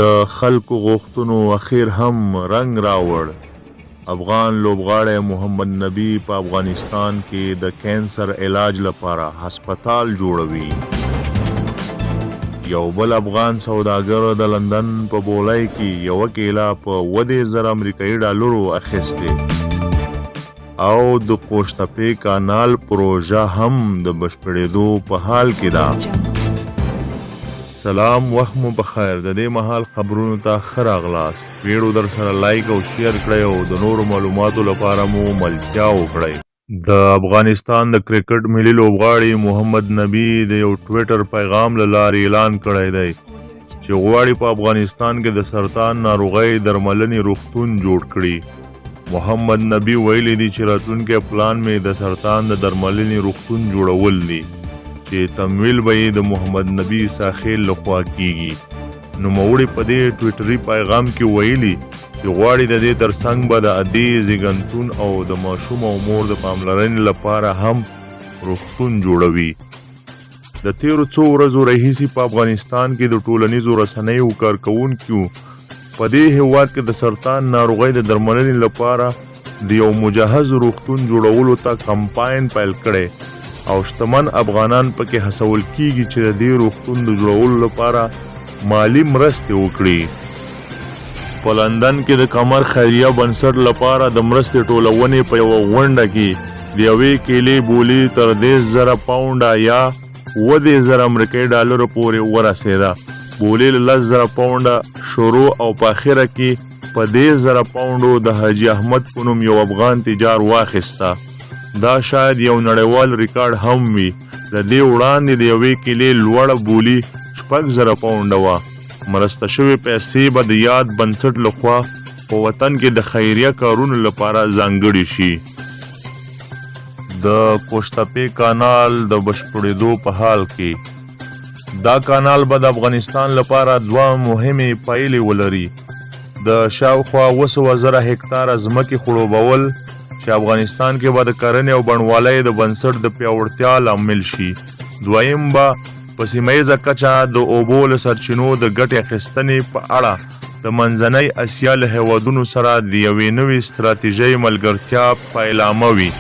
د خلکو غوښتنو اخیر هم رنګ راوړ. افغان لوبغاړی محمد نبی په افغانستان کې د کینسر علاج لپاره هسپتال جوړوي. یو بل افغان سوداګر د لندن په بولای کې یو کیلا په 10,000 امریکایي ډالرو اخیستې او د قوشتپې کانال پروژه هم د بشپړېدو په حال کې ده. سلام، وخت مو بخیر. د دې مهال خبرونو ته ښه راغلاست. ویډیو در سره لایک او شیر کړئ او د نورو معلوماتو لپاره مو ملتیا وکړئ. د افغانستان د کرکټ ملي لوبغاړي محمد نبی د یو ټویټر پیغام له لارې اعلان کړی دی چې غواړي په افغانستان کې د سرطان ناروغۍ درملنې روغتون جوړ کړي. محمد نبی ویلي دی چې راتلونکی پلان مې د سرطان د درملنې روغتون جوړول دی چې تمویل به یې د محمد نبی ساخیل لخوا کیږي. نوموړي په دې ټویټري پیغام کې ویلي چې غواړي د دې ترڅنګ به د عادي زیږنتون او د ماشوم او مور د پاملرنې لپاره هم روغتون جوړوي. د تیرو څو ورځو راهیسې په افغانستان کې د ټولنیزو رسنیو کارکوونکو په دې هیواد کې د سرطان ناروغۍ د درملنې لپاره د یو مجهز روغتون جوړولو ته کمپاین پیل کړی او شتمن افغانان پکې هڅول کیږي چې د دې روغتون د جوړولو لپاره مالی مرستې وکړي. په لندن کې د کمر خیریه بنسټ لپاره د مرستې ټولونې په یوه غونډه کې د یوې کیلې بولي تر 10,000 پاونډه یا 10,000 امریکایي ډالرو پورې ورسېده. بولي له 10,000 پاونډه شروع او په اخره کې په 10,000 پاونډو د حاجي احمد په نوم یو افغان تجار واخیسته. دا شاید یو نړیوال ریکارډ هم وي. د دې وړاندې د یوې کیلې لوړه بولي 6,000 پاونډه وه. مرسته شوې پیسې به د یاد بنسټ لخوا په وطن کې د خیریه کارونو لپاره ځانګړي شي. د قوشتپې کانال د بشپړېدو په حال کې. دا کانال به د افغانستان لپاره دوه مهمې پایلې ولري. د شاوخوا 200,000 هکتاره ځمکې خړوبول چې افغانستان کې به د کرنې او بڼوالۍ د بنسټ د پیاوړتیا لامل شي. دویم به په سیمهییزه کچه د اوبو له سرچینو د ګټې اخیستنې په اړه د منځنۍ اسیا له هیوادونو سره د یوې نوې ستراتیژۍ ملګرتیا پیلامه وي.